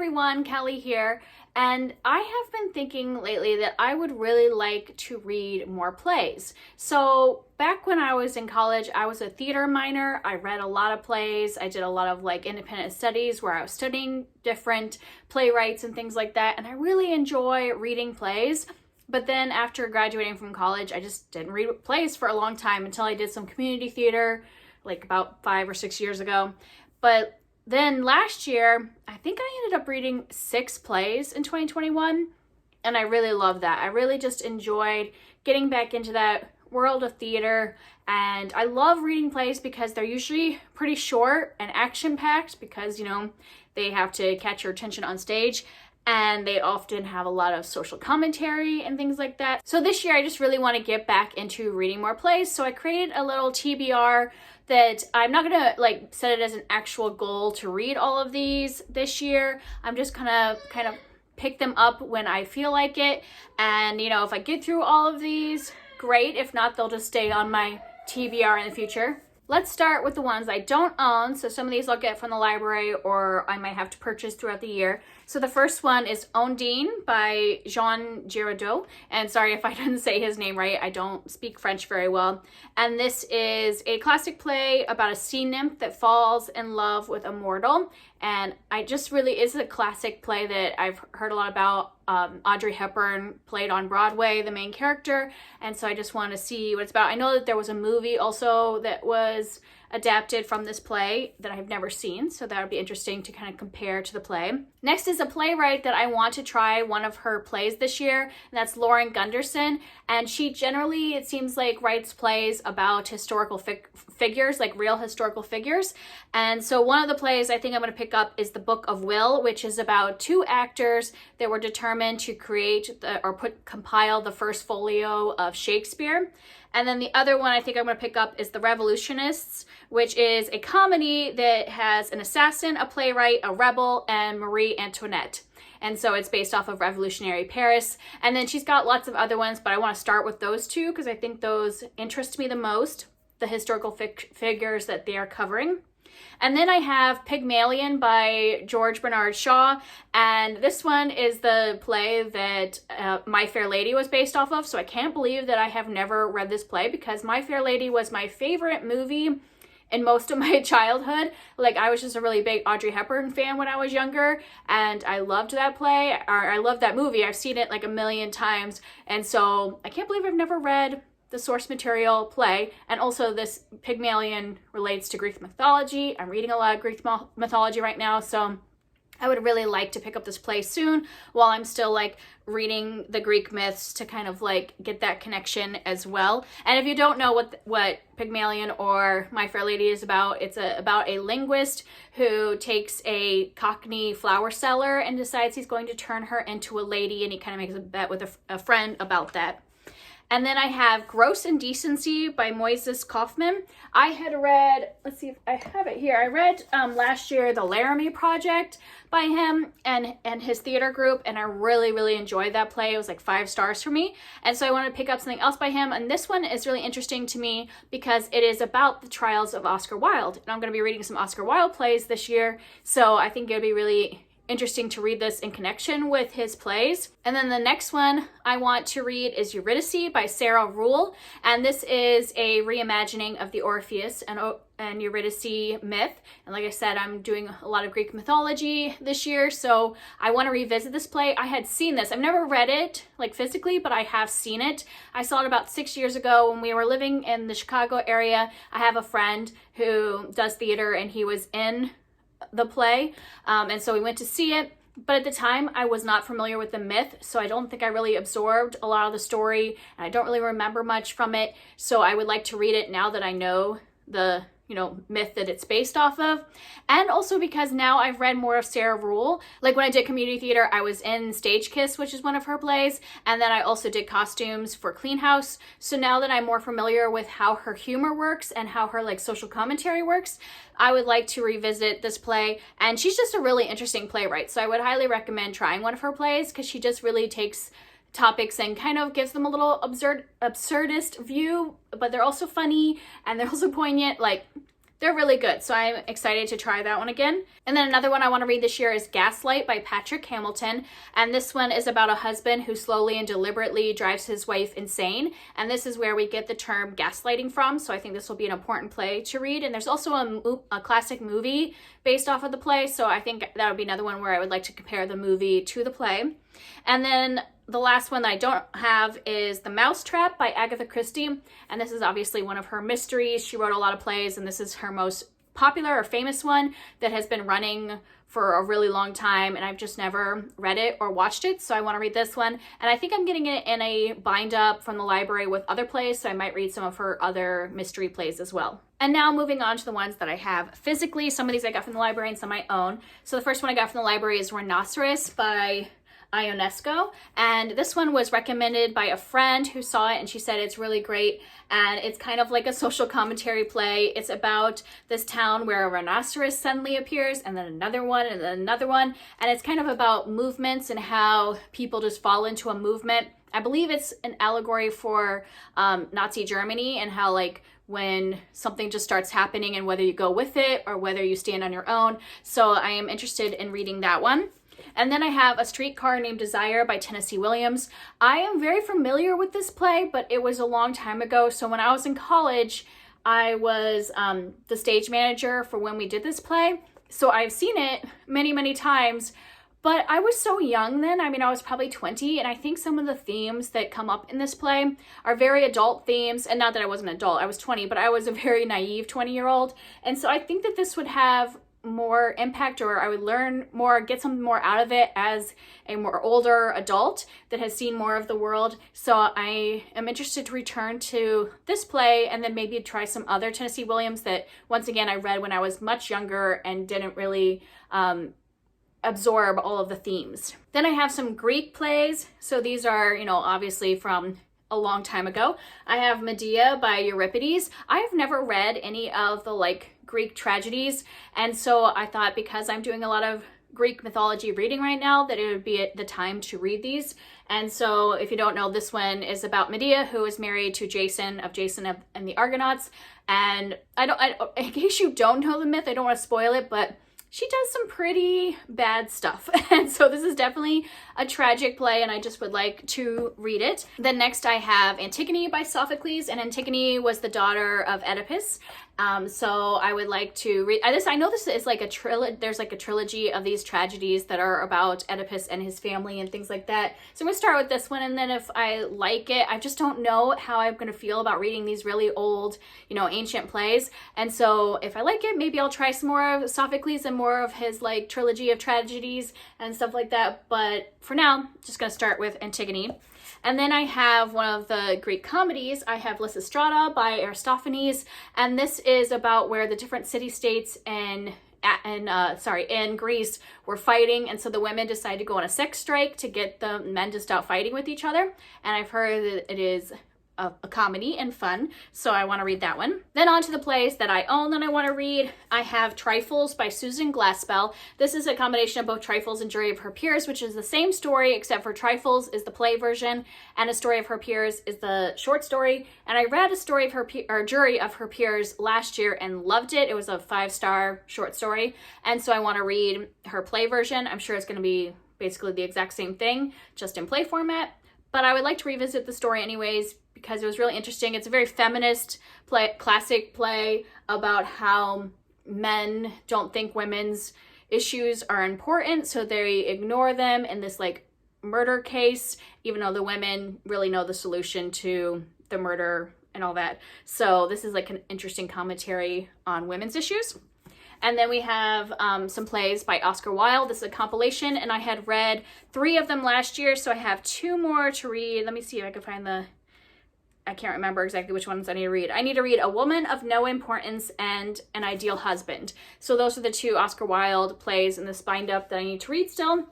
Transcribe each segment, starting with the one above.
everyone, Kelly here, and I have been thinking lately that I would really like to read more plays. So back when I was in college, I was a theater minor. I read a lot of plays. I did a lot of independent studies where I was studying different playwrights and things like that, and I really enjoy reading plays. But then after graduating from college, I just didn't read plays for a long time until I did some community theater, about 5 or 6 years ago. But then last year, I think I ended up reading 6 plays in 2021, and I really loved that. I really just enjoyed getting back into that world of theater, and I love reading plays because they're usually pretty short and action-packed because, they have to catch your attention on stage, and they often have a lot of social commentary and things like that. So this year, I just really want to get back into reading more plays, so I created a little TBR that I'm not gonna set it as an actual goal to read all of these this year. I'm just gonna kind of pick them up when I feel like it. And if I get through all of these, great. If not, they'll just stay on my TBR in the future. Let's start with the ones I don't own. So some of these I'll get from the library or I might have to purchase throughout the year. So the first one is Ondine by Jean Giraudoux. And sorry if I didn't say his name right. I don't speak French very well. And this is a classic play about a sea nymph that falls in love with a mortal. And is a classic play that I've heard a lot about. Audrey Hepburn played on Broadway, the main character, and so I just want to see what it's about. I know that there was a movie also that was adapted from this play that I've never seen, so that would be interesting to kind of compare to the play. Next is a playwright that I want to try one of her plays this year, and that's Lauren Gunderson, and she generally, it seems like, writes plays about historical figures, real historical figures, and so one of the plays I think I'm going to pick up is The Book of Will, which is about 2 actors that were determined to compile the first folio of Shakespeare. And then the other one I think I'm going to pick up is The Revolutionists, which is a comedy that has an assassin, a playwright, a rebel, and Marie Antoinette. And so it's based off of revolutionary Paris. And then she's got lots of other ones, but I want to start with those 2 because I think those interest me the most, the historical figures that they are covering. And then I have Pygmalion by George Bernard Shaw, and this one is the play that My Fair Lady was based off of, so I can't believe that I have never read this play because My Fair Lady was my favorite movie in most of my childhood. I was just a really big Audrey Hepburn fan when I was younger, and I loved that play, or I loved that movie. I've seen it a million times, and so I can't believe I've never read the source material play. And also this Pygmalion relates to Greek mythology. I'm reading a lot of Greek mythology right now, so I would really like to pick up this play soon while I'm still reading the Greek myths to kind of get that connection as well. And if you don't know what Pygmalion or My Fair Lady is about, it's about a linguist who takes a Cockney flower seller and decides he's going to turn her into a lady, and he kind of makes a bet with a friend about that. And then I have Gross Indecency by Moises Kaufman. I had read, let's see if I have it here. I read last year The Laramie Project by him and his theater group, and I really, really enjoyed that play. It was 5 stars for me. And so I wanted to pick up something else by him. And this one is really interesting to me because it is about the trials of Oscar Wilde. And I'm going to be reading some Oscar Wilde plays this year. So I think it would be really interesting to read this in connection with his plays. And then the next one I want to read is Eurydice by Sarah Ruhl, and this is a reimagining of the Orpheus and Eurydice myth. And like I said, I'm doing a lot of Greek mythology this year, so I want to revisit this play. I had seen this. I've never read it physically, but I have seen it. I saw it about 6 years ago when we were living in the Chicago area. I have a friend who does theater, and he was in the play, and so we went to see it, but at the time I was not familiar with the myth, so I don't think I really absorbed a lot of the story, and I don't really remember much from it, so I would like to read it now that I know the myth that it's based off of. And also because now I've read more of Sarah Ruhl. When I did community theater, I was in Stage Kiss, which is one of her plays, and then I also did costumes for Clean House. So now that I'm more familiar with how her humor works and how her social commentary works, I would like to revisit this play. And she's just a really interesting playwright, so I would highly recommend trying one of her plays because she just really takes topics and kind of gives them a little absurdist view, but they're also funny and they're also poignant. they're really good. So I'm excited to try that one again. And then another one I want to read this year is Gaslight by Patrick Hamilton. And this one is about a husband who slowly and deliberately drives his wife insane. And this is where we get the term gaslighting from. So I think this will be an important play to read. And there's also a classic movie based off of the play. So I think that would be another one where I would like to compare the movie to the play. And then the last one that I don't have is The Mousetrap by Agatha Christie. And this is obviously one of her mysteries. She wrote a lot of plays, and this is her most popular or famous one that has been running for a really long time, and I've just never read it or watched it, so I want to read this one. And I think I'm getting it in a bind up from the library with other plays, so I might read some of her other mystery plays as well. And now moving on to the ones that I have physically. Some of these I got from the library and some I own. So the first one I got from the library is Rhinoceros by Ionesco, and this one was recommended by a friend who saw it, and she said it's really great, and it's kind of like a social commentary play. It's about this town where a rhinoceros suddenly appears, and then another one, and then another one, and it's kind of about movements and how people just fall into a movement. I believe it's an allegory for Nazi Germany, and how like when something just starts happening and whether you go with it or whether you stand on your own. So I am interested in reading that one. And then I have A Streetcar Named Desire by Tennessee Williams. I am very familiar with this play, but it was a long time ago. So when I was in college, I was the stage manager for when we did this play. So I've seen it many, many times, but I was so young then. I mean, I was probably 20, and I think some of the themes that come up in this play are very adult themes. And not that I wasn't an adult, I was 20, but I was a very naive 20-year-old. And so I think that this would have more impact, or I would learn more, get something more out of it as a more older adult that has seen more of the world. So I am interested to return to this play and then maybe try some other Tennessee Williams that, once again, I read when I was much younger and didn't really absorb all of the themes. Then I have some Greek plays. So these are, you know, obviously from a long time ago. I have Medea by Euripides. I have never read any of the Greek tragedies, and so I thought, because I'm doing a lot of Greek mythology reading right now, that it would be the time to read these. And so if you don't know, this one is about Medea, who is married to Jason and the Argonauts. And in case you don't know the myth, I don't want to spoil it, but she does some pretty bad stuff. And so this is definitely a tragic play, and I just would like to read it. Then next I have Antigone by Sophocles, and Antigone was the daughter of Oedipus. So I would like to read this. I know this is like a trilogy. There's like a trilogy of these tragedies that are about Oedipus and his family and things like that. So I'm gonna start with this one, and then if I like it, I just don't know how I'm gonna feel about reading these really old, ancient plays. And so if I like it, maybe I'll try some more of Sophocles and more of his trilogy of tragedies and stuff like that. But for now, just gonna start with Antigone. And then I have one of the Greek comedies. I have Lysistrata by Aristophanes, and this is about where the different city-states in Greece were fighting, and so the women decided to go on a sex strike to get the men to stop fighting with each other. And I've heard that it is a comedy and fun, so I want to read that one. Then on to the plays that I own that I want to read. I have Trifles by Susan Glaspell. This is a combination of both Trifles and Jury of Her Peers, which is the same story, except for Trifles is the play version and A Story of Her Peers is the short story. And I read Jury of Her Peers last year and loved it. It was a 5-star short story, and so I want to read her play version. I'm sure it's going to be basically the exact same thing, just in play format. But I would like to revisit the story anyways, because it was really interesting. It's a very feminist play, classic play about how men don't think women's issues are important, so they ignore them in this murder case, even though the women really know the solution to the murder and all that. So this is an interesting commentary on women's issues. And then we have some plays by Oscar Wilde. This is a compilation, and I had read 3 of them last year, so I have 2 more to read. Let me see if I can find I can't remember exactly which ones I need to read. I need to read A Woman of No Importance and An Ideal Husband. So those are the 2 Oscar Wilde plays in this bind-up that I need to read still.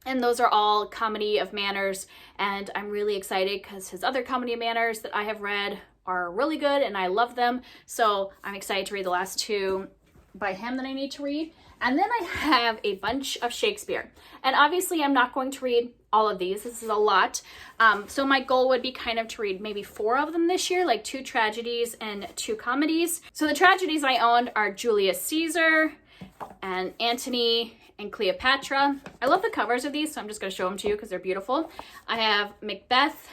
And those are all comedy of manners, and I'm really excited because his other comedy of manners that I have read are really good, and I love them. So I'm excited to read the last 2 by him that I need to read. And then I have a bunch of Shakespeare. And obviously I'm not going to read all of these. This is a lot. So my goal would be kind of to read maybe 4 of them this year, like 2 tragedies and 2 comedies. So the tragedies I owned are Julius Caesar and Antony and Cleopatra. I love the covers of these, so I'm just going to show them to you because they're beautiful. I have Macbeth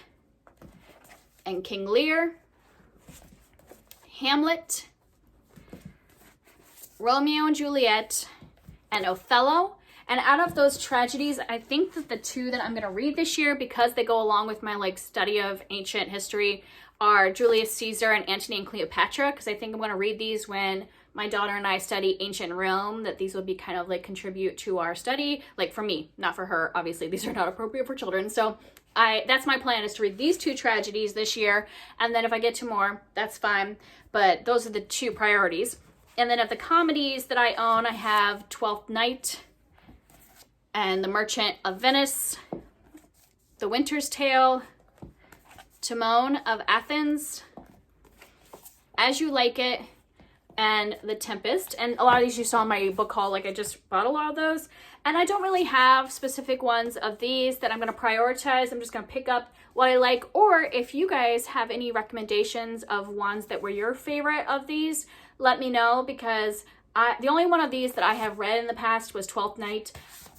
and King Lear, Hamlet, Romeo and Juliet, and Othello. And out of those tragedies, I think that the 2 that I'm going to read this year, because they go along with my like study of ancient history, are Julius Caesar and Antony and Cleopatra, because I think I'm going to read these when my daughter and I study ancient Rome, that these would be kind of like contribute to our study, like for me, not for her. Obviously, these are not appropriate for children. So that's my plan, is to read these 2 tragedies this year. And then if I get to more, that's fine. But those are the 2 priorities. And then of the comedies that I own, I have Twelfth Night and The Merchant of Venice, The Winter's Tale, Timon of Athens, As You Like It, and The Tempest. And a lot of these you saw in my book haul, like I just bought a lot of those. And I don't really have specific ones of these that I'm going to prioritize. I'm just going to pick up what I like. Or if you guys have any recommendations of ones that were your favorite of these, let me know, because the only one of these that I have read in the past was Twelfth Night.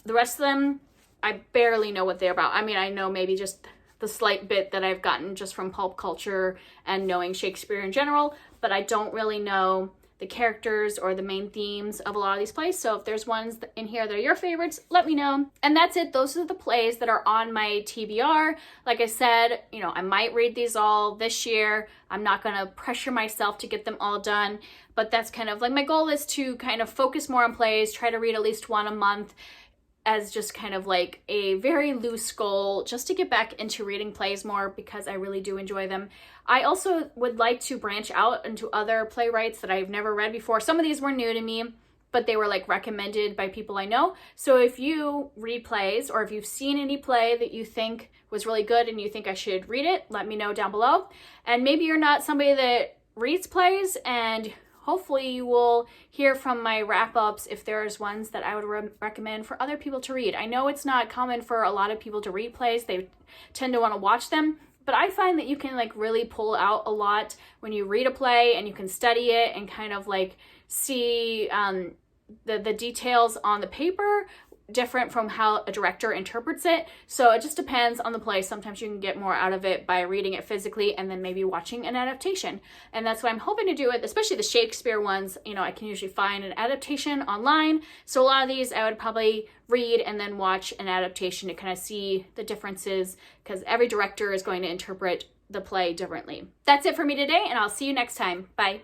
The rest of them, I barely know what they're about. I mean, I know maybe just the slight bit that I've gotten just from pulp culture and knowing Shakespeare in general, but I don't really know the characters or the main themes of a lot of these plays. So if there's ones in here that are your favorites, let me know. And that's it. Those are the plays that are on my TBR. Like I said, you know, I might read these all this year. I'm not going to pressure myself to get them all done, but that's kind of like my goal, is to kind of focus more on plays, try to read at least 1 a month, as just kind of like a very loose goal, just to get back into reading plays more, because I really do enjoy them. I also would like to branch out into other playwrights that I've never read before. Some of these were new to me, but they were like recommended by people I know. So if you read plays, or if you've seen any play that you think was really good and you think I should read it, let me know down below. And maybe you're not somebody that reads plays, and hopefully you will hear from my wrap-ups if there's ones that I would recommend for other people to read. I know it's not common for a lot of people to read plays. They tend to want to watch them, but I find that you can like really pull out a lot when you read a play, and you can study it and kind of like see the details on the paper different from how a director interprets it. So it just depends on the play. Sometimes you can get more out of it by reading it physically and then maybe watching an adaptation. And that's what I'm hoping to do with, especially the Shakespeare ones. You know, I can usually find an adaptation online. So a lot of these I would probably read and then watch an adaptation to kind of see the differences, because every director is going to interpret the play differently. That's it for me today, and I'll see you next time. Bye.